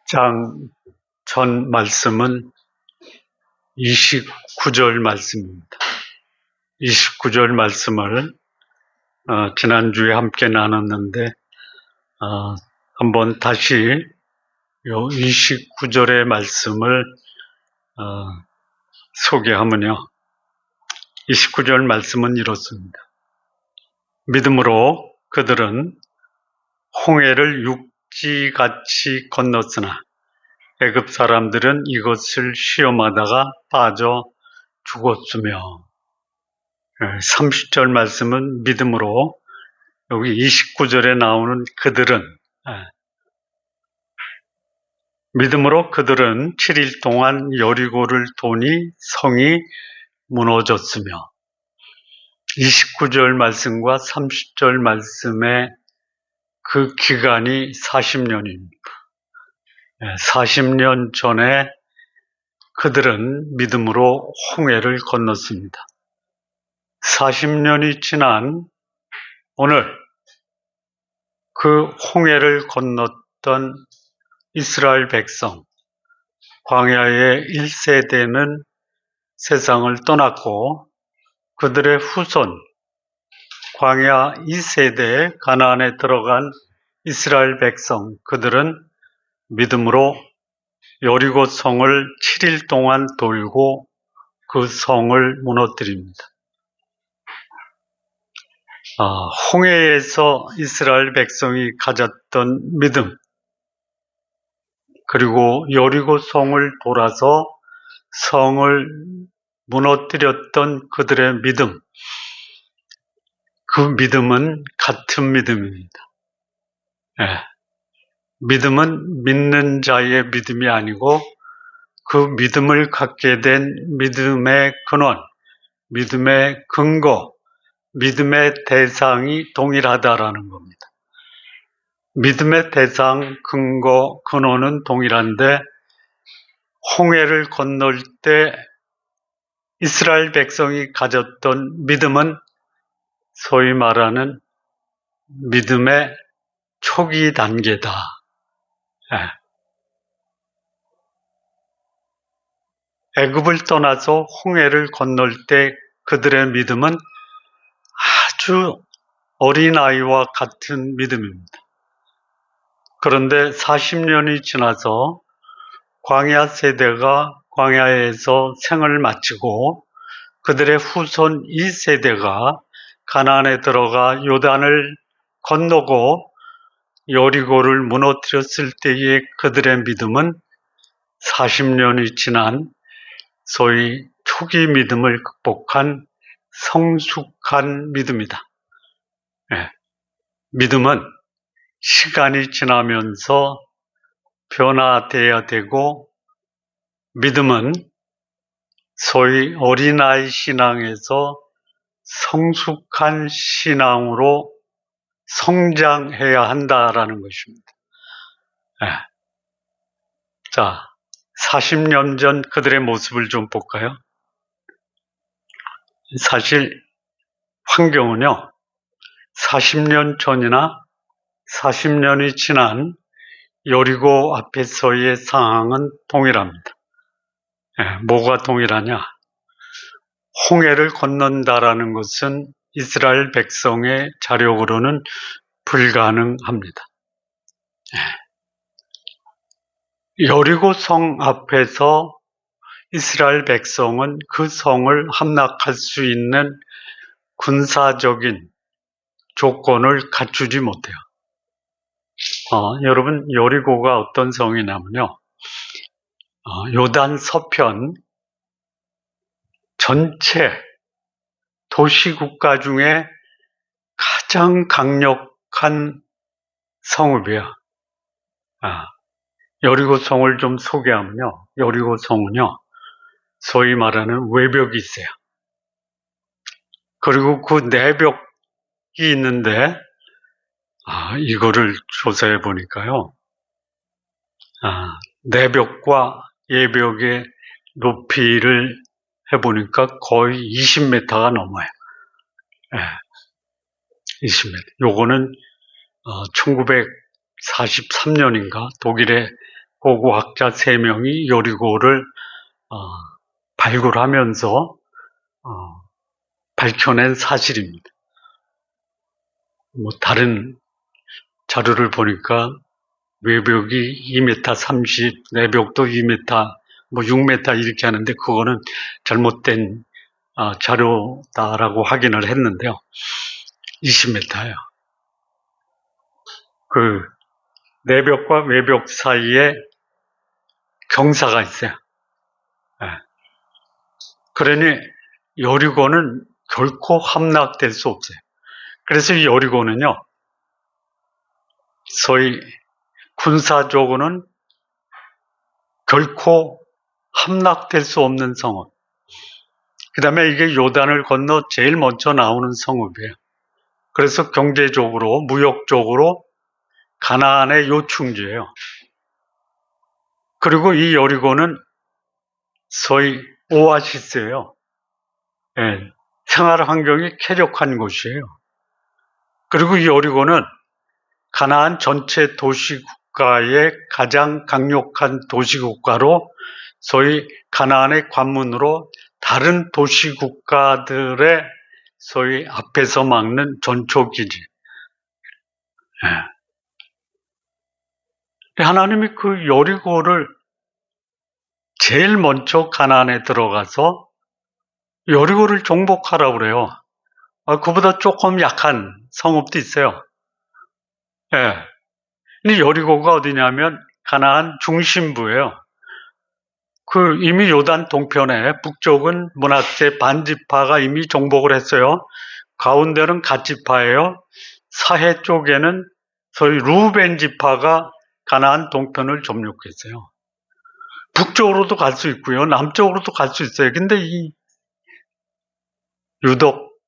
장 전 말씀은 29절 말씀입니다. 29절 말씀을 지난주에 함께 나눴는데 한번 다시 요 29절의 말씀을 소개하면요. 29절 말씀은 이렇습니다. 믿음으로 그들은 홍해를 육지같이 건넜으나 애굽 사람들은 이것을 시험하다가 빠져 죽었으며 30절 말씀은 믿음으로 여기 29절에 나오는 그들은 믿음으로 그들은 7일 동안 여리고를 도니 성이 무너졌으며 29절 말씀과 30절 말씀의 그 기간이 40년입니다. 40년 전에 그들은 믿음으로 홍해를 건넜습니다. 40년이 지난 오늘 그 홍해를 건넜던 이스라엘 백성, 광야의 1세대는 세상을 떠났고 그들의 후손, 광야 2세대에 가나안에 들어간 이스라엘 백성, 그들은 믿음으로 여리고 성을 7일 동안 돌고 그 성을 무너뜨립니다. 홍해에서 이스라엘 백성이 가졌던 믿음, 그리고 여리고 성을 돌아서 성을 무너뜨렸던 그들의 믿음, 그 믿음은 같은 믿음입니다. 믿음은 믿는 자의 믿음이 아니고 그 믿음을 갖게 된 믿음의 근원, 믿음의 근거, 믿음의 대상이 동일하다라는 겁니다. 믿음의 대상, 근거, 근원은 동일한데 홍해를 건널 때 이스라엘 백성이 가졌던 믿음은 소위 말하는 믿음의 초기 단계다. 애굽을 떠나서 홍해를 건널 때 그들의 믿음은 아주 어린아이와 같은 믿음입니다. 그런데 40년이 지나서 광야 세대가 광야에서 생을 마치고 그들의 후손 2세대가 가나안에 들어가 요단을 건너고 여리고를 무너뜨렸을 때의 그들의 믿음은 40년이 지난 소위 초기 믿음을 극복한 성숙한 믿음이다. 믿음은 시간이 지나면서 변화되어야 되고 믿음은 소위 어린아이 신앙에서 성숙한 신앙으로 성장해야 한다라는 것입니다. 자, 40년 전 그들의 모습을 좀 볼까요? 사실 환경은요, 40년 전이나 40년이 지난 여리고 앞에서의 상황은 동일합니다. 뭐가 동일하냐? 홍해를 건넌다라는 것은 이스라엘 백성의 자력으로는 불가능합니다. 여리고 성 앞에서 이스라엘 백성은 그 성을 함락할 수 있는 군사적인 조건을 갖추지 못해요. 여러분, 여리고가 어떤 성이냐면요. 요단 서편 전체 도시국가 중에 가장 강력한 성읍이에요. 여리고 성을 좀 소개하면요. 여리고 성은요. 소위 말하는 외벽이 있어요. 그리고 그 내벽이 있는데 이거를 조사해 보니까요. 내벽과 예벽의 높이를 해보니까 거의 20m가 넘어요. 20m. 요거는 1943년인가 독일의 고고학자 3명이 여리고를 발굴하면서 밝혀낸 사실입니다. 다른 자료를 보니까 외벽이 2m 30, 내벽도 2m, 6m 이렇게 하는데 그거는 잘못된 자료다라고 확인을 했는데요. 20m예요. 그 내벽과 외벽 사이에 경사가 있어요. 그러니 여리고는 결코 함락될 수 없어요. 그래서 이 여리고는요, 소위 군사적으로는 결코 함락될 수 없는 성읍. 그 다음에 이게 요단을 건너 제일 먼저 나오는 성읍이에요. 그래서 경제적으로, 무역적으로 가나안의 요충지예요. 그리고 이 여리고는 소위 오아시스예요. 예, 생활 환경이 쾌적한 곳이에요. 그리고 이 여리고는 가나안 전체 도시국가의 가장 강력한 도시국가로 소위 가나안의 관문으로 다른 도시국가들의 소위 앞에서 막는 전초기지. 하나님이 그 여리고를 제일 먼저 가나안에 들어가서 여리고를 정복하라고 그래요. 그보다 조금 약한 성읍도 있어요. 근데 여리고가 어디냐면 가나안 중심부예요. 이미 요단 동편에 북쪽은 므낫세 반지파가 이미 정복을 했어요. 가운데는 갓지파예요. 사해 쪽에는 소위 루벤 지파가 가나안 동편을 점령했어요. 북쪽으로도 갈 수 있고요. 남쪽으로도 갈 수 있어요. 근데 유독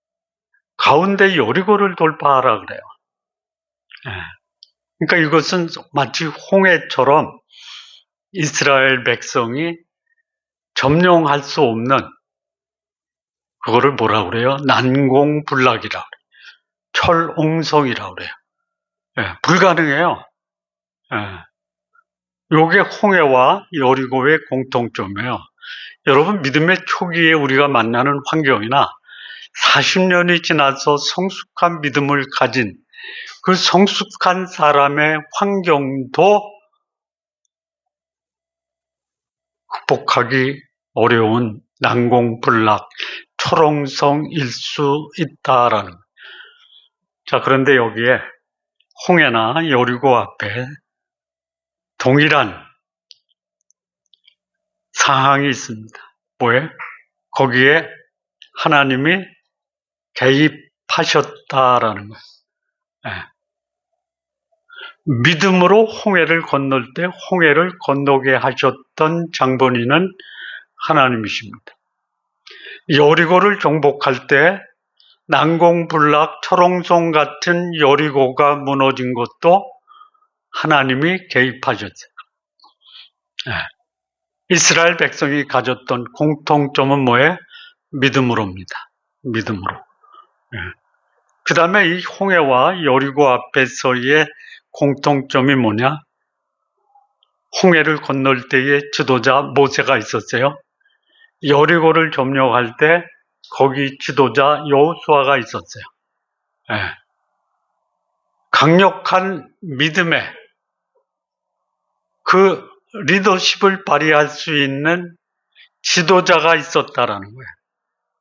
가운데 여리고를 돌파하라 그래요. 그러니까 이것은 마치 홍해처럼 이스라엘 백성이 점령할 수 없는 그거를 뭐라 그래요? 난공불락이라 그래요. 철옹성이라 그래요. 불가능해요. 요게 홍해와 여리고의 공통점이에요. 여러분, 믿음의 초기에 우리가 만나는 환경이나 40년이 지나서 성숙한 믿음을 가진 그 성숙한 사람의 환경도 극복하기 어려운 난공불락, 초롱성일 수 있다라는. 자, 그런데 여기에 홍해나 여리고 앞에 동일한 상황이 있습니다. 뭐예요? 거기에 하나님이 개입하셨다라는 거예요. 믿음으로 홍해를 건널 때 홍해를 건너게 하셨던 장본인은 하나님이십니다. 여리고를 정복할 때 난공불락 초롱성 같은 여리고가 무너진 것도 하나님이 개입하셨어요. 이스라엘 백성이 가졌던 공통점은 뭐예요? 믿음으로입니다. 믿음으로. 그 다음에 이 홍해와 여리고 앞에서의 공통점이 뭐냐? 홍해를 건널 때의 지도자 모세가 있었어요. 여리고를 점령할 때 거기 지도자 여호수아가 있었어요. 강력한 믿음의 그 리더십을 발휘할 수 있는 지도자가 있었다라는 거예요.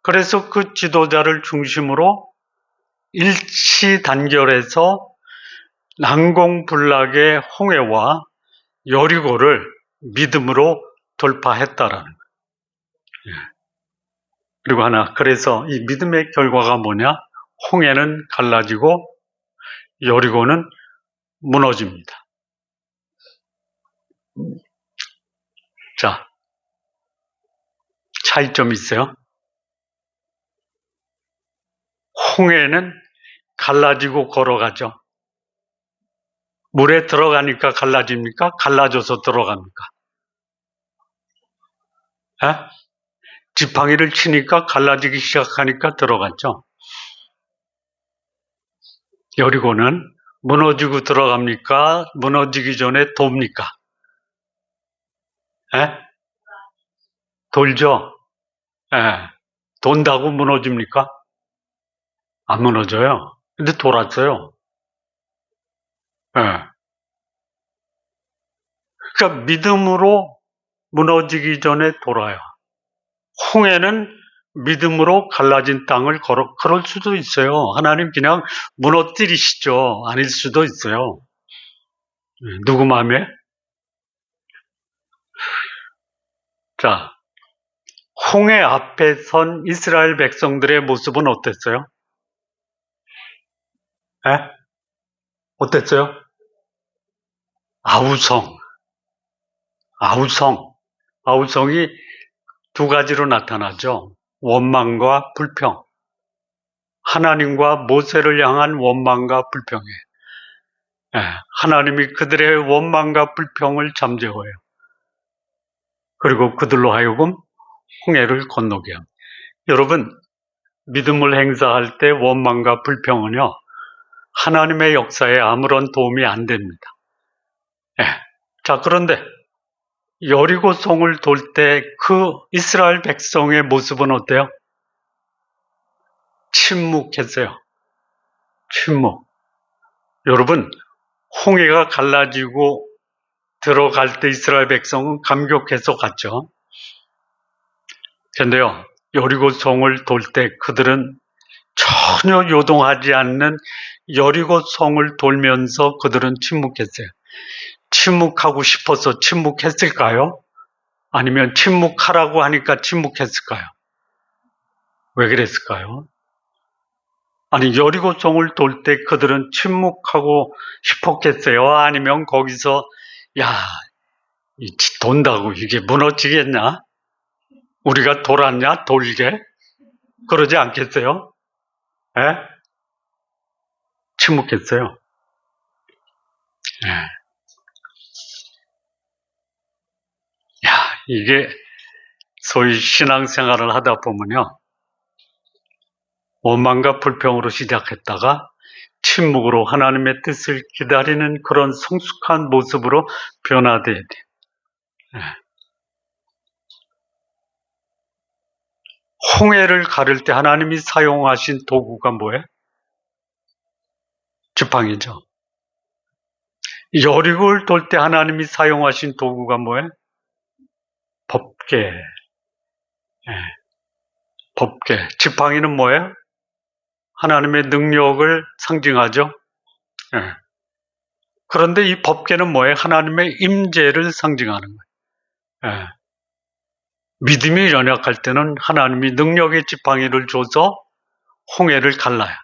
그래서 그 지도자를 중심으로 일치 단결해서 난공불락의 홍해와 여리고를 믿음으로 돌파했다라는 거예요. 그리고 하나, 그래서 이 믿음의 결과가 뭐냐? 홍해는 갈라지고 여리고는 무너집니다. 자, 차이점이 있어요. 홍해는 갈라지고 걸어가죠. 물에 들어가니까 갈라집니까? 갈라져서 들어갑니까? 지팡이를 치니까 갈라지기 시작하니까 들어갔죠. 여리고는 무너지고 들어갑니까? 무너지기 전에 돕니까? 에? 돌죠? 예. 돈다고 무너집니까? 안 무너져요. 근데 돌았어요. 예. 그러니까 믿음으로 무너지기 전에 돌아요. 홍해는 믿음으로 갈라진 땅을 그럴 수도 있어요. 하나님 그냥 무너뜨리시죠. 아닐 수도 있어요. 누구 마음에? 자, 홍해 앞에 선 이스라엘 백성들의 모습은 어땠어요? 에? 어땠어요? 아우성, 아우성, 아우성이 두 가지로 나타나죠. 원망과 불평. 하나님과 모세를 향한 원망과 불평에 하나님이 그들의 원망과 불평을 잠재워요. 그리고 그들로 하여금 홍해를 건너게 합니다. 여러분, 믿음을 행사할 때 원망과 불평은요, 하나님의 역사에 아무런 도움이 안 됩니다. 자, 그런데 여리고 성을 돌 때 그 이스라엘 백성의 모습은 어때요? 침묵했어요. 침묵. 여러분, 홍해가 갈라지고 들어갈 때 이스라엘 백성은 감격해서 갔죠. 그런데요, 여리고 성을 돌 때 그들은 전혀 요동하지 않는 여리고 성을 돌면서 그들은 침묵했어요. 침묵하고 싶어서 침묵했을까요? 아니면 침묵하라고 하니까 침묵했을까요? 왜 그랬을까요? 아니, 여리고 성을 돌 때 그들은 침묵하고 싶었겠어요? 아니면 거기서 야, 돈다고 이게 무너지겠냐? 우리가 돌았냐? 돌게? 그러지 않겠어요? 에? 침묵했어요. 예. 야, 이게 소위 신앙생활을 하다 보면요. 원망과 불평으로 시작했다가 침묵으로 하나님의 뜻을 기다리는 그런 성숙한 모습으로 변화돼야 돼. 홍해를 가를 때 하나님이 사용하신 도구가 뭐예요? 지팡이죠. 여리고를 돌 때 하나님이 사용하신 도구가 뭐예요? 법궤. 예, 법궤. 지팡이는 뭐예요? 하나님의 능력을 상징하죠. 예. 그런데 이 법궤는 뭐예요? 하나님의 임재를 상징하는 거예요. 예. 믿음이 연약할 때는 하나님이 능력의 지팡이를 줘서 홍해를 갈라요.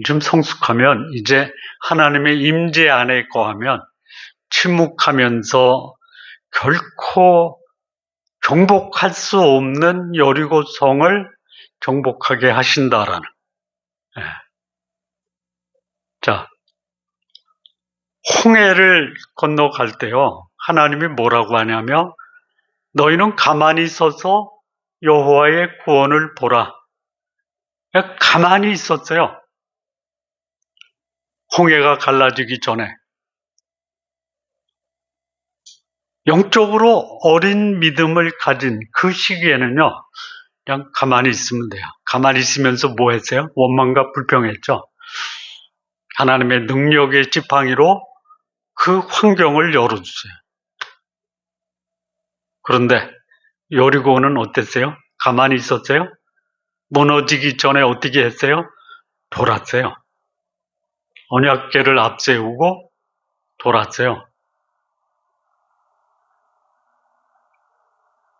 좀 성숙하면 이제 하나님의 임재 안에 거하면 침묵하면서 결코 정복할 수 없는 여리고 성을 정복하게 하신다라는. 예. 자, 홍해를 건너갈 때요. 하나님이 뭐라고 하냐면 너희는 가만히 있어서 여호와의 구원을 보라. 가만히 있었어요. 홍해가 갈라지기 전에. 영적으로 어린 믿음을 가진 그 시기에는요. 그냥 가만히 있으면 돼요. 가만히 있으면서 뭐 했어요? 원망과 불평했죠. 하나님의 능력의 지팡이로 그 환경을 열어주세요. 그런데 여리고는 어땠어요? 가만히 있었어요? 무너지기 전에 어떻게 했어요? 돌았어요. 언약궤를 앞세우고 돌았어요.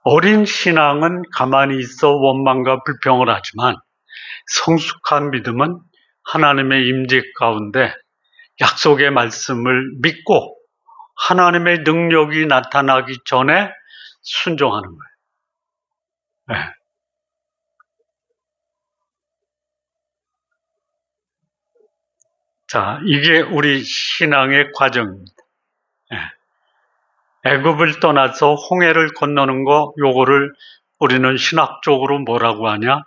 어린 신앙은 가만히 있어 원망과 불평을 하지만 성숙한 믿음은 하나님의 임재 가운데 약속의 말씀을 믿고 하나님의 능력이 나타나기 전에 순종하는 거예요. 네. 자, 이게 우리 신앙의 과정입니다. 네. 애굽을 떠나서 홍해를 건너는 거, 요거를 우리는 신학적으로 뭐라고 하냐?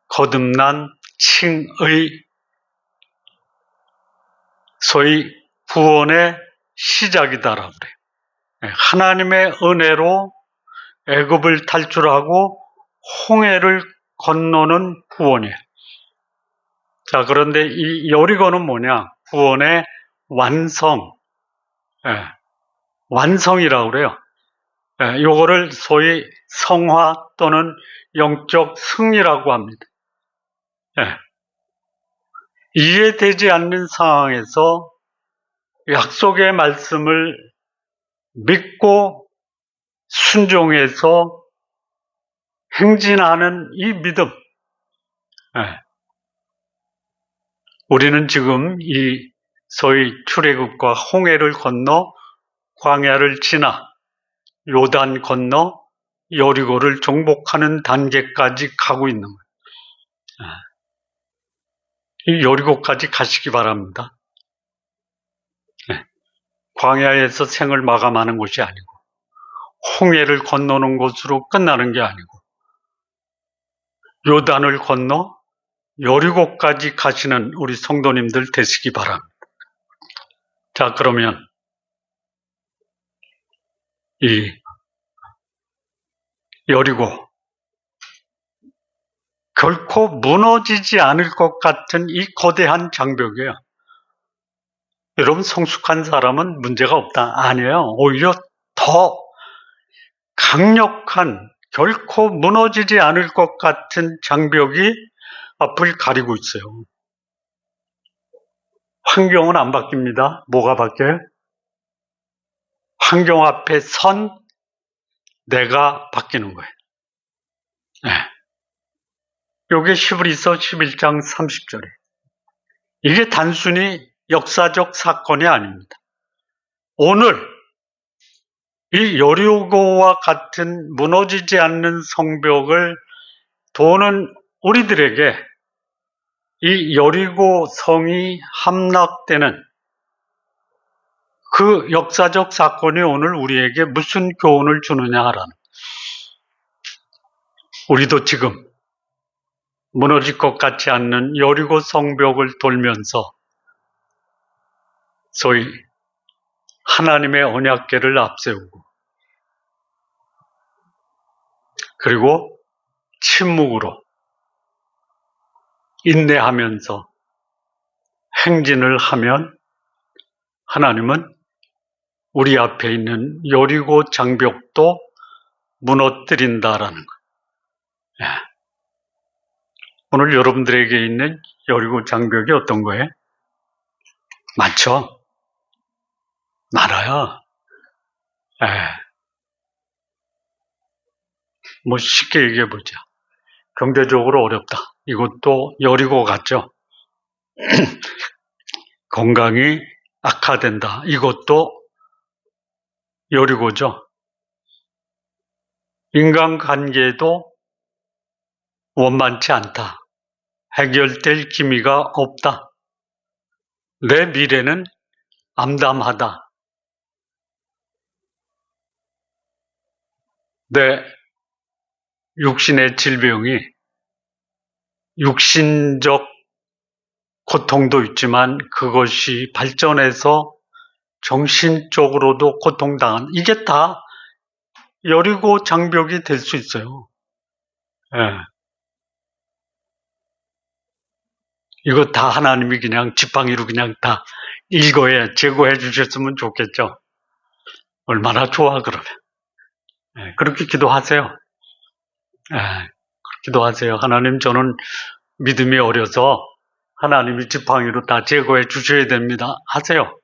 거듭난 칭의, 소위 구원의 시작이다라고 그래요. 하나님의 은혜로 애굽을 탈출하고 홍해를 건너는 구원이에요. 자, 그런데 이 여리고는 뭐냐? 구원의 완성, 완성이라고 그래요. 요거를 소위 성화 또는 영적 승리라고 합니다. 이해되지 않는 상황에서 약속의 말씀을 믿고 순종해서 행진하는 이 믿음. 우리는 지금 이 소위 출애굽과 홍해를 건너 광야를 지나 요단 건너 여리고를 정복하는 단계까지 가고 있는 거예요. 이 여리고까지 가시기 바랍니다. 광야에서 생을 마감하는 것이 아니고 홍해를 건너는 것으로 끝나는 게 아니고 요단을 건너 여리고까지 가시는 우리 성도님들 되시기 바랍니다. 자, 그러면 이 여리고 결코 무너지지 않을 것 같은 이 거대한 장벽이에요. 여러분, 성숙한 사람은 문제가 없다. 아니에요. 오히려 더 강력한, 결코 무너지지 않을 것 같은 장벽이 앞을 가리고 있어요. 환경은 안 바뀝니다. 뭐가 바뀌어요? 환경 앞에 선 내가 바뀌는 거예요. 요게 히브리서 11장 30절이에요. 이게 단순히 역사적 사건이 아닙니다. 오늘 이 여리고와 같은 무너지지 않는 성벽을 도는 우리들에게 이 여리고 성이 함락되는 그 역사적 사건이 오늘 우리에게 무슨 교훈을 주느냐라는, 우리도 지금 무너질 것 같지 않는 여리고 성벽을 돌면서 소위 하나님의 언약궤를 앞세우고 그리고 침묵으로 인내하면서 행진을 하면 하나님은 우리 앞에 있는 여리고 장벽도 무너뜨린다라는 거예요. 오늘 여러분들에게 있는 여리고 장벽이 어떤 거예요? 많죠? 많아요. 뭐 쉽게 얘기해 보자. 경제적으로 어렵다. 이것도 여리고 같죠? 건강이 악화된다. 이것도 여리고죠. 인간관계도 원만치 않다. 해결될 기미가 없다. 내 미래는 암담하다. 내 육신의 질병이 육신적 고통도 있지만 그것이 발전해서 정신적으로도 고통당한, 이게 다 여리고 장벽이 될 수 있어요. 이거 다 하나님이 그냥 지팡이로 그냥 다 제거해 주셨으면 좋겠죠. 얼마나 좋아 그러면. 그렇게 기도하세요. 기도하세요. 하나님, 저는 믿음이 어려서 하나님이 지팡이로 다 제거해 주셔야 됩니다. 하세요.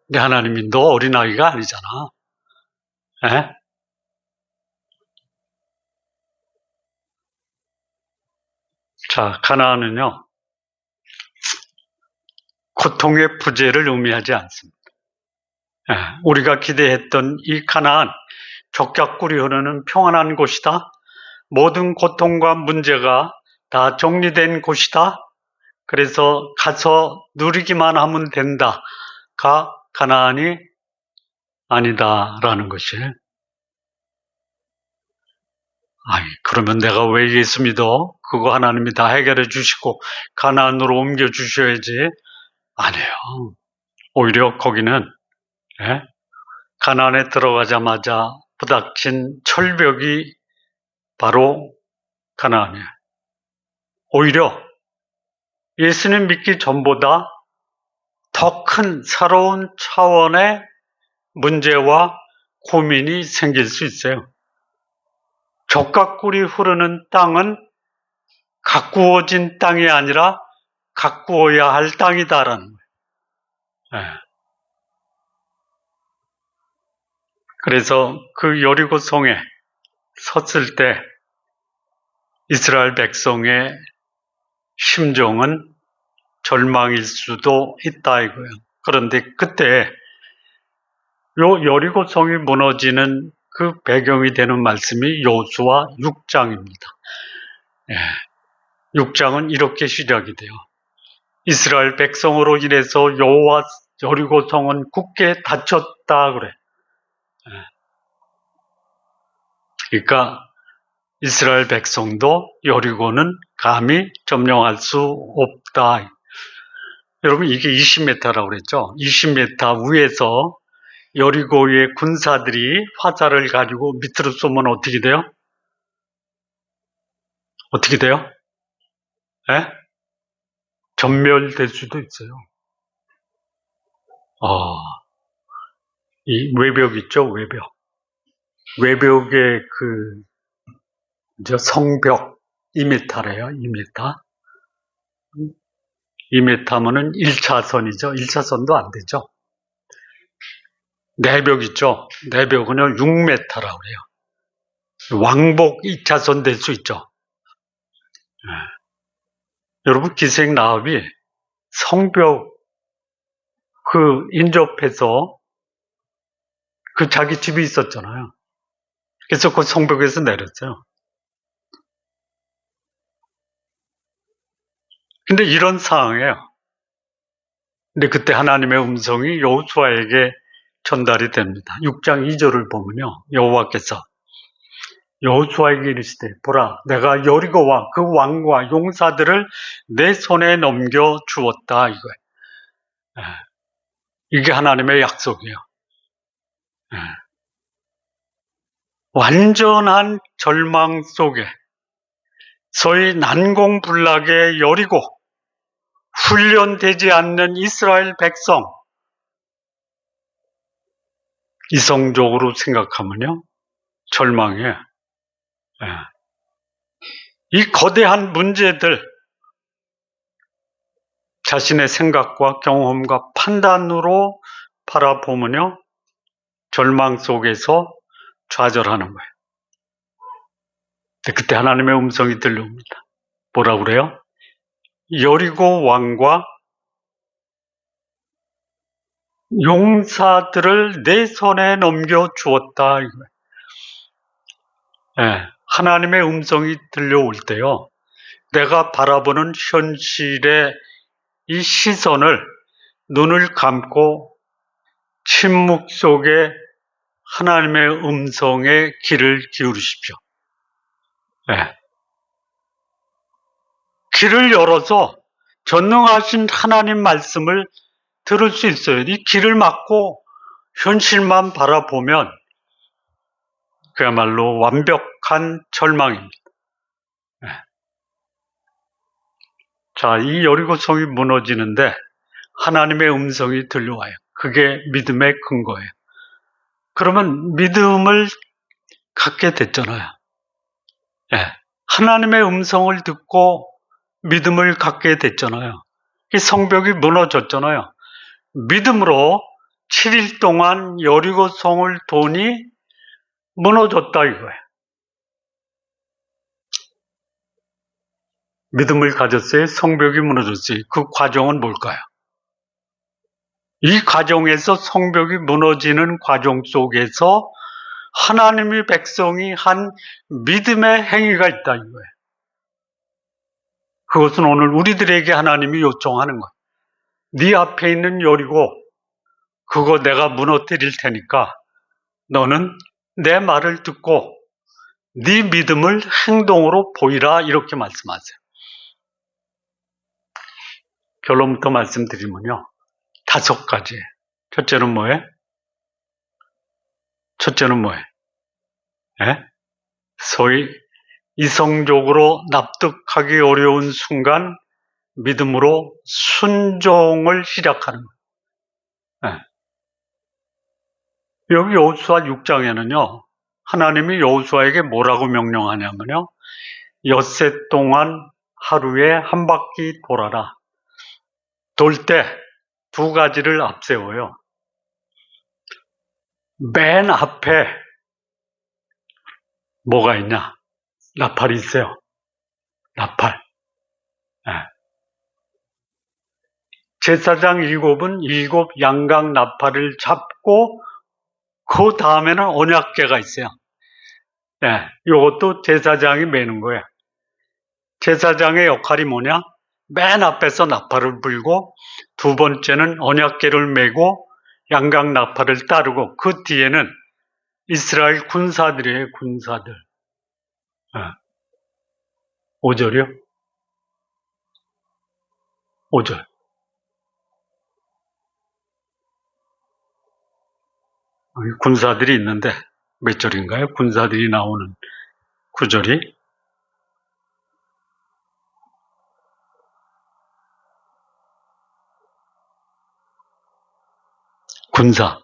근데 하나님이 너 어린아이가 아니잖아. 자, 가나안은요, 고통의 부재를 의미하지 않습니다. 우리가 기대했던 이 가나안, 적작꿀이 흐르는 평안한 곳이다. 모든 고통과 문제가 다 정리된 곳이다. 그래서 가서 누리기만 하면 된다가 가나안이 아니다라는 것이에요. 그러면 내가 왜 예수 믿어? 그거 하나님이 다 해결해 주시고 가나안으로 옮겨 주셔야지. 아니에요. 오히려 거기는 가나안에 들어가자마자 부닥친 철벽이 바로 가나안이에요. 오히려 예수님 믿기 전보다 더 큰 새로운 차원의 문제와 고민이 생길 수 있어요. 젖과 꿀이 흐르는 땅은 가꾸어진 땅이 아니라 가꾸어야 할 땅이다라는 거예요. 그래서 그 여리고 성에 섰을 때 이스라엘 백성의 심정은 절망일 수도 있다 이거예요. 그런데 그때 요 여리고 성이 무너지는 그 배경이 되는 말씀이 여호수아 6장입니다. 6장은 이렇게 시작이 돼요. 이스라엘 백성으로 인해서 여리고 성은 굳게 닫혔다 그래. 그러니까 이스라엘 백성도 여리고는 감히 점령할 수 없다. 여러분 이게 20m라고 그랬죠. 20m 위에서 여리고의 군사들이 화살을 가지고 밑으로 쏘면 어떻게 돼요? 어떻게 돼요? 에? 전멸될 수도 있어요. 이 외벽 있죠, 외벽. 외벽의 성벽 2m래요, 2m. 2m면은 1차선이죠. 1차선도 안 되죠. 내벽 있죠. 내벽은요, 6m라고 그래요. 왕복 2차선 될 수 있죠. 여러분, 기생라합이 성벽 인접해서 자기 집이 있었잖아요. 그래서 그 성벽에서 내렸어요. 근데 이런 상황이에요. 근데 그때 하나님의 음성이 여호수아에게 전달이 됩니다. 6장 2절을 보면요. 여호와께서 여호수아에게 이르시되 보라 내가 여리고와 그 왕과 용사들을 내 손에 넘겨 주었다 이거예요. 이게 하나님의 약속이에요. 완전한 절망 속에 소위 난공불락의 여리고 훈련되지 않는 이스라엘 백성 이성적으로 생각하면요 절망해. 이 거대한 문제들 자신의 생각과 경험과 판단으로 바라보면요 절망 속에서 좌절하는 거예요. 근데 그때 하나님의 음성이 들려옵니다. 뭐라 그래요? 여리고 왕과 용사들을 내 손에 넘겨 주었다. 하나님의 음성이 들려올 때요. 내가 바라보는 현실의 이 시선을 눈을 감고 침묵 속에 하나님의 음성에 귀를 기울이십시오. 귀를 열어서 전능하신 하나님 말씀을 들을 수 있어요. 이 귀를 막고 현실만 바라보면 그야말로 완벽한 절망입니다. 자, 이 여리고성이 무너지는데 하나님의 음성이 들려와요. 그게 믿음의 근거예요. 그러면 믿음을 갖게 됐잖아요. 하나님의 음성을 듣고 믿음을 갖게 됐잖아요. 이 성벽이 무너졌잖아요. 믿음으로 7일 동안 여리고성을 도니 무너졌다 이거예요. 믿음을 가졌어요. 성벽이 무너졌어요. 그 과정은 뭘까요? 이 과정에서 성벽이 무너지는 과정 속에서 하나님의 백성이 한 믿음의 행위가 있다 이거예요. 그것은 오늘 우리들에게 하나님이 요청하는 거예요. 네 앞에 있는 여리고 그거 내가 무너뜨릴 테니까 너는 내 말을 듣고 네 믿음을 행동으로 보이라 이렇게 말씀하세요. 결론부터 말씀드리면요. 5가지. 첫째는 뭐예요? 첫째는 뭐예요? 예? 소위 이성적으로 납득하기 어려운 순간 믿음으로 순종을 시작하는 거예요. 예. 여기 여호수아 6장에는요. 하나님이 여호수아에게 뭐라고 명령하냐면요. 엿새 동안 하루에 한 바퀴 돌아라. 돌 때 두 가지를 앞세워요. 맨 앞에 뭐가 있냐? 나팔이 있어요. 나팔. 예. 제사장 일곱은 일곱 양각 나팔을 잡고 그 다음에는 언약궤가 있어요. 예. 이것도 제사장이 매는 거예요. 제사장의 역할이 뭐냐? 맨 앞에서 나팔을 불고 두 번째는 언약궤를 메고 양각 나팔을 따르고 그 뒤에는 이스라엘 군사들이에요. 군사들. 5절이요? 5절. 군사들이 있는데 몇 절인가요? 군사들이 나오는 9절이 군사.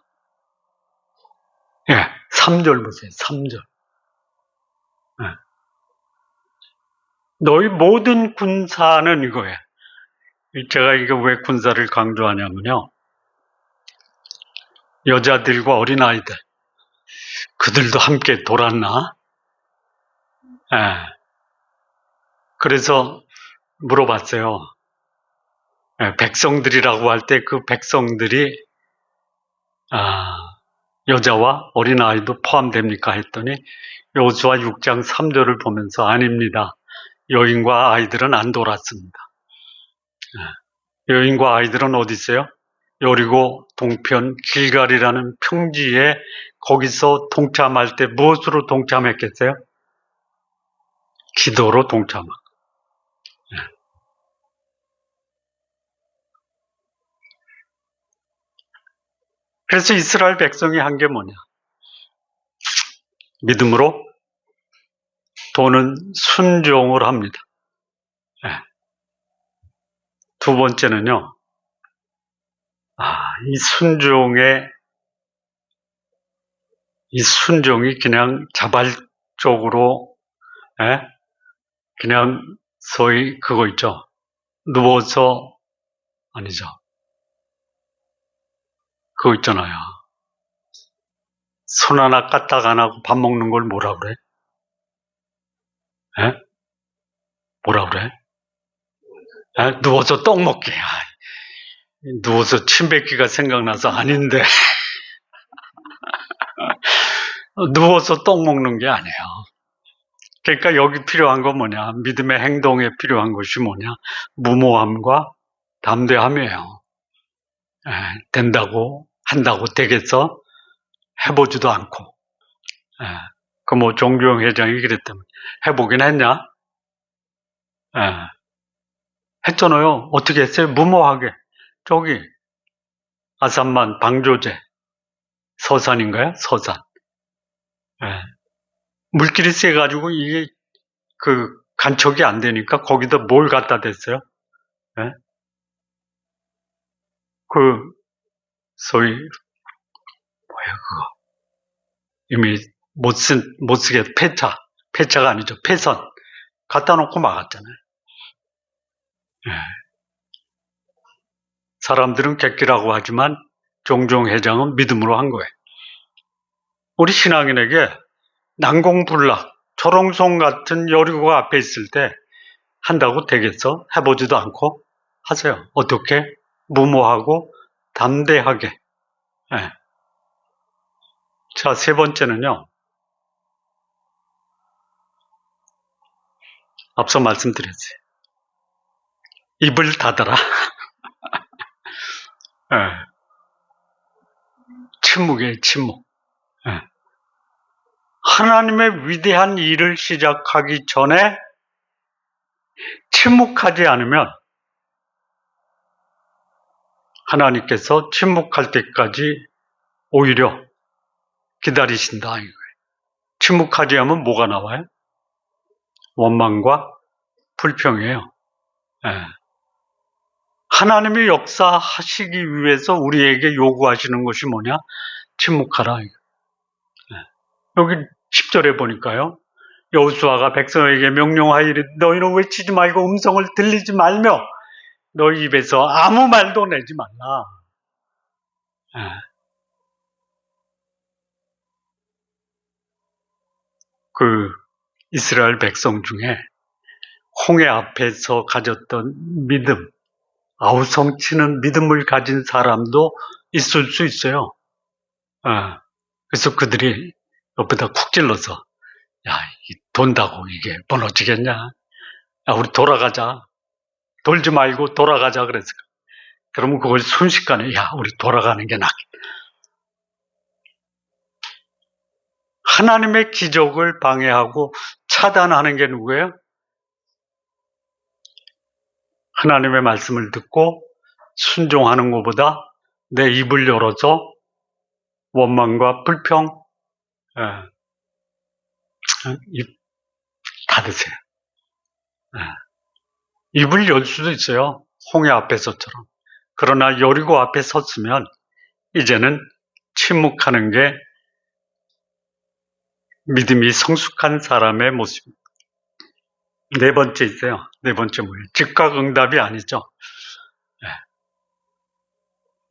예, 3절 보세요. 3절. 예. 너희 모든 군사는 이거예요. 제가 이거 왜 군사를 강조하냐면요. 여자들과 어린아이들, 그들도 함께 돌았나? 예. 그래서 물어봤어요. 예, 백성들이라고 할 때 그 백성들이 여자와 어린아이도 포함됩니까? 했더니 여호수아 6장 3절을 보면서 아닙니다. 여인과 아이들은 안 돌았습니다. 여인과 아이들은 어디 있어요? 여리고 동편 길갈이라는 평지에 거기서 동참할 때 무엇으로 동참했겠어요? 기도로 동참하고. 그래서 이스라엘 백성이 한 게 뭐냐? 믿음으로 도는 순종을 합니다. 두 번째는요. 이 순종이 그냥 자발적으로 그냥 소위 그거 있죠. 누워서 아니죠. 그거 있잖아요. 손 하나 까딱 안 하고 밥 먹는 걸 뭐라 그래? 뭐라 그래? 누워서 떡 먹기. 누워서 침 뱉기가 생각나서 아닌데 누워서 떡 먹는 게 아니에요. 그러니까 여기 필요한 건 뭐냐? 믿음의 행동에 필요한 것이 뭐냐? 무모함과 담대함이에요. 된다고 한다고 되겠어? 해보지도 않고. 그 뭐 정주영 회장이 그랬다면 해보긴 했냐? 했잖아요. 어떻게 했어요? 무모하게. 저기 아산만 방조제 서산인가요? 서산. 물길이 세가지고 이게 그 간척이 안 되니까 거기다 뭘 갖다 댔어요? 그 소위 뭐야 그거 이미 못 쓰게 폐차가 아니죠. 폐선 갖다 놓고 막았잖아요. 사람들은 객기라고 하지만 종종 회장은 믿음으로 한 거예요. 우리 신앙인에게 난공불락 초롱성 같은 여리고가 앞에 있을 때 한다고 되겠어? 해보지도 않고 하세요. 어떻게? 무모하고 담대하게. 자, 세 번째는요. 앞서 말씀드렸어요. 입을 닫아라. 침묵이에요, 침묵. 하나님의 위대한 일을 시작하기 전에 침묵하지 않으면 하나님께서 침묵할 때까지 오히려 기다리신다 이거예요. 침묵하지 하면 뭐가 나와요? 원망과 불평이에요. 예. 하나님이 역사하시기 위해서 우리에게 요구하시는 것이 뭐냐? 침묵하라. 예. 여기 10절에 보니까요. 여호수아가 백성에게 명령하이르 너희는 외치지 말고 음성을 들리지 말며 너희 입에서 아무 말도 내지 말라. 예. 그 이스라엘 백성 중에 홍해 앞에서 가졌던 믿음, 아우성치는 믿음을 가진 사람도 있을 수 있어요. 그래서 그들이 옆에다 쿡 찔러서 야, 돈다고 이게 무너지겠냐? 야, 우리 돌아가자. 돌지 말고 돌아가자 그랬어. 그러면 그걸 순식간에 야, 우리 돌아가는 게 낫겠다. 하나님의 기적을 방해하고 차단하는 게 누구예요? 하나님의 말씀을 듣고 순종하는 것보다 내 입을 열어서 원망과 불평, 입 닫으세요. 입을 열 수도 있어요. 홍해 앞에서처럼. 그러나 여리고 앞에 섰으면 이제는 침묵하는 게 믿음이 성숙한 사람의 모습입니다. 네 번째 있어요. 네 번째 뭐예요? 즉각 응답이 아니죠.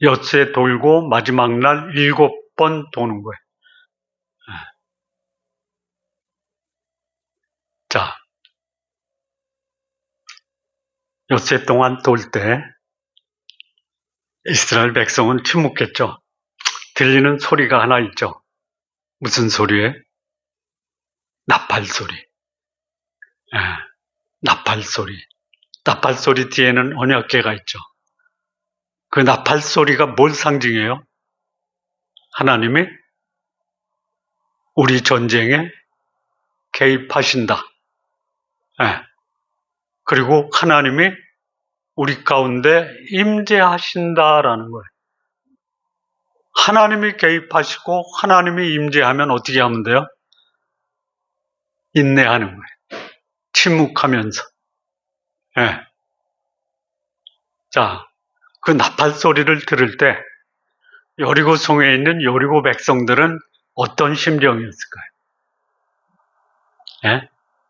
엿새 돌고 마지막 날 7번 도는 거예요. 자, 엿새 동안 돌 때 이스라엘 백성은 침묵했죠. 들리는 소리가 하나 있죠. 무슨 소리예요? 나팔 소리. 나팔 소리. 나팔 소리 뒤에는 언약궤가 있죠. 그 나팔 소리가 뭘 상징해요? 하나님이 우리 전쟁에 개입하신다. 그리고 하나님이 우리 가운데 임재하신다라는 거예요. 하나님이 개입하시고 하나님이 임재하면 어떻게 하면 돼요? 인내하는 거예요. 침묵하면서. 자, 그 나팔 소리를 들을 때 여리고 성에 있는 여리고 백성들은 어떤 심정이었을까요?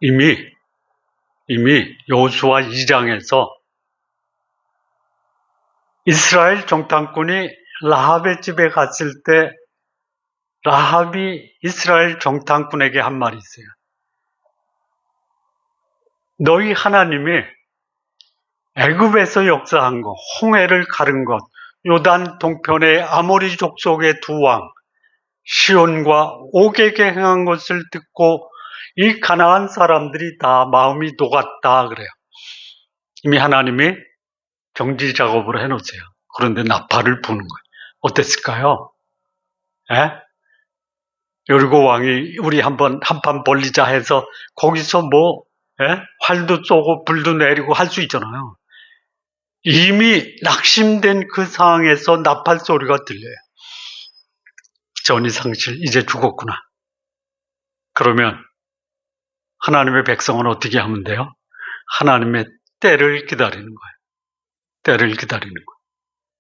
이미 여호수아 2장에서 이스라엘 정탐꾼이 라합의 집에 갔을 때 라합이 이스라엘 정탐꾼에게 한 말이 있어요. 너희 하나님이 애굽에서 역사한 것, 홍해를 가른 것, 요단 동편의 아모리 족속의 두 왕, 시온과 옥에게 행한 것을 듣고 이 가나안 사람들이 다 마음이 녹았다 그래요. 이미 하나님이 정지 작업을 해놓으세요. 그런데 나팔을 부는 거예요. 어땠을까요? 여리고 왕이 우리 한판 벌리자 해서 거기서 활도 쏘고 불도 내리고 할 수 있잖아요. 이미 낙심된 그 상황에서 나팔 소리가 들려요. 전이상실 이제 죽었구나. 그러면 하나님의 백성은 어떻게 하면 돼요? 하나님의 때를 기다리는 거예요. 때를 기다리는 거예요.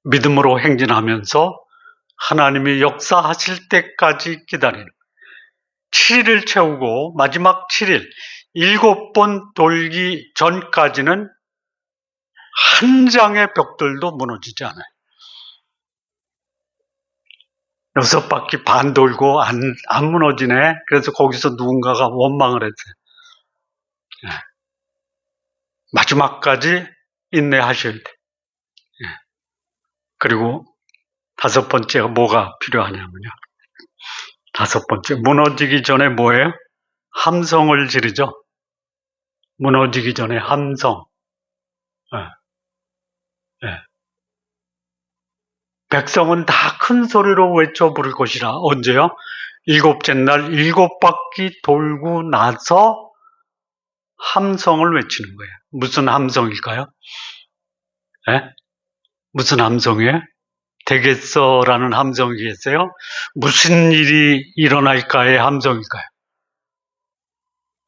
믿음으로 행진하면서 하나님이 역사하실 때까지 기다리는 거예요. 7일을 채우고 마지막 7일 7번 돌기 전까지는 한 장의 벽돌도 무너지지 않아요. 6바퀴 반 돌고 안 무너지네. 그래서 거기서 누군가가 원망을 했어요. 마지막까지 인내하셔야 돼. 그리고 5번째가 뭐가 필요하냐면요. 5번째, 무너지기 전에 뭐예요? 함성을 지르죠. 무너지기 전에 함성. 백성은 다 큰 소리로 외쳐 부를 것이라. 언제요? 7째 날 7바퀴 돌고 나서 함성을 외치는 거예요. 무슨 함성일까요? 무슨 함성이에요? 되겠어라는 함성이겠어요? 무슨 일이 일어날까의 함성일까요?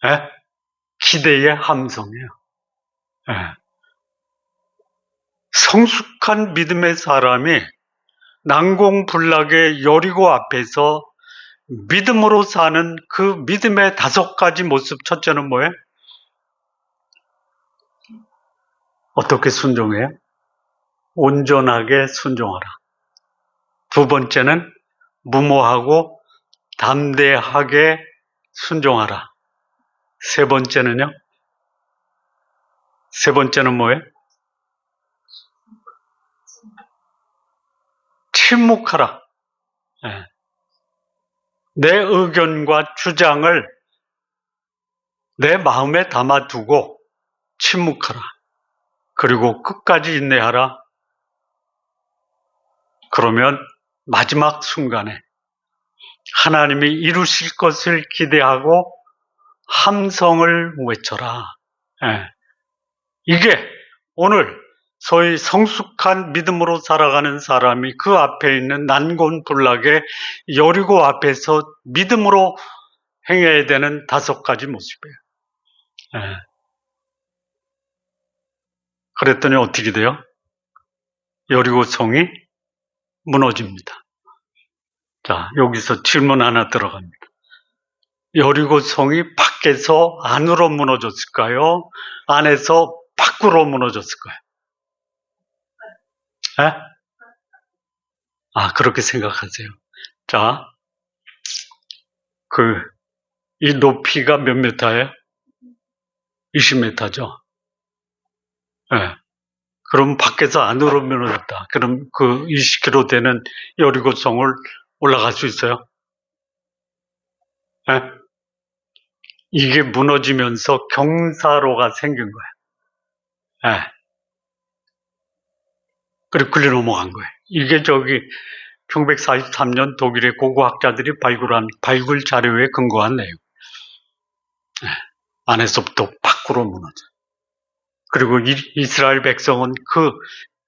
예? 기대의 함성이에요. 예. 성숙한 믿음의 사람이 난공불락의 여리고 앞에서 믿음으로 사는 그 믿음의 5가지 모습. 첫째는 뭐예요? 어떻게 순종해요? 온전하게 순종하라. 두 번째는 무모하고 담대하게 순종하라. 세 번째는요? 세 번째는 뭐예요? 침묵하라. 예. 내 의견과 주장을 내 마음에 담아두고 침묵하라. 그리고 끝까지 인내하라. 그러면 마지막 순간에 하나님이 이루실 것을 기대하고 함성을 외쳐라. 예. 이게 오늘 소위 성숙한 믿음으로 살아가는 사람이 그 앞에 있는 난곤불락의 여리고 앞에서 믿음으로 행해야 되는 5가지 모습이에요. 예. 그랬더니 어떻게 돼요? 여리고 성이 무너집니다. 자, 여기서 질문 하나 들어갑니다. 여리고 성이 밖에서 안으로 무너졌을까요? 안에서 밖으로 무너졌을까요? 예? 그렇게 생각하세요. 자, 이 높이가 몇 미터예요? 20m죠. 예. 그럼 밖에서 안으로 무너졌다. 그럼 그 20km 되는 여리고성을 올라갈 수 있어요? 예? 이게 무너지면서 경사로가 생긴 거예요. 예. 그리고 굴려 넘어간 거예요. 이게 1943년 독일의 고고학자들이 발굴한 발굴 자료에 근거한 내용. 예. 안에서부터 밖으로 무너져. 그리고 이스라엘 백성은 그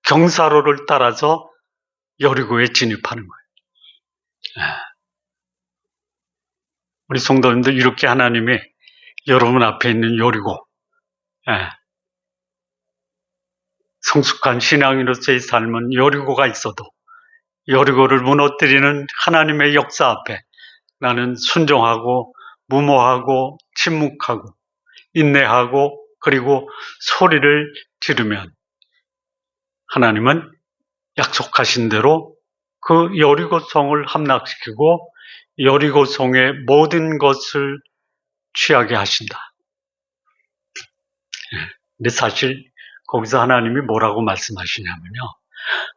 경사로를 따라서 여리고에 진입하는 거예요. 예. 우리 성도님들, 이렇게 하나님이 여러분 앞에 있는 여리고, 예. 성숙한 신앙인으로서의 삶은 여리고가 있어도 여리고를 무너뜨리는 하나님의 역사 앞에 나는 순종하고 무모하고 침묵하고 인내하고 그리고 소리를 지르면 하나님은 약속하신 대로 그 여리고성을 함락시키고 여리고성의 모든 것을 취하게 하신다. 근데 사실 거기서 하나님이 뭐라고 말씀하시냐면요,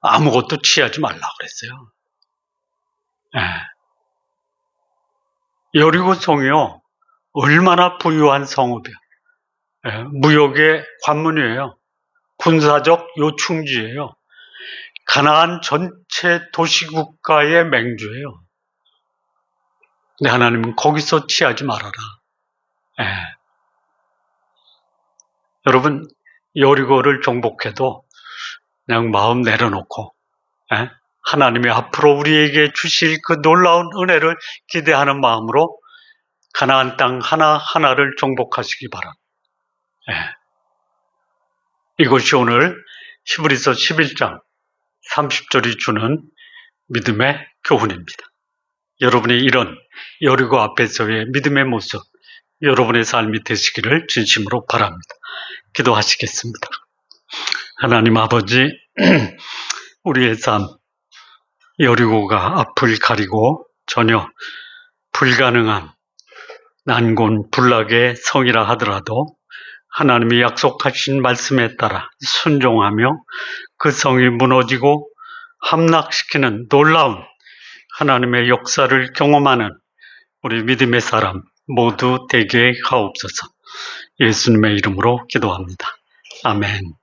아무것도 취하지 말라고 그랬어요. 여리고성이요, 얼마나 부유한 성읍이에요. 무역의 관문이에요. 군사적 요충지예요. 가나안 전체 도시국가의 맹주예요. 근데 하나님은 거기서 취하지 말아라. 여러분, 여리고를 정복해도 그냥 마음 내려놓고 하나님이 앞으로 우리에게 주실 그 놀라운 은혜를 기대하는 마음으로 가나안 땅 하나하나를 정복하시기 바랍니다. 이것이 오늘 히브리서 11장 30절이 주는 믿음의 교훈입니다. 여러분이 이런 여리고 앞에서의 믿음의 모습, 여러분의 삶이 되시기를 진심으로 바랍니다. 기도하시겠습니다. 하나님 아버지, 우리의 삶, 여리고가 앞을 가리고 전혀 불가능한 난곤불락의 성이라 하더라도 하나님이 약속하신 말씀에 따라 순종하며 그 성이 무너지고 함락시키는 놀라운 하나님의 역사를 경험하는 우리 믿음의 사람 모두 되게 하옵소서. 예수님의 이름으로 기도합니다. 아멘.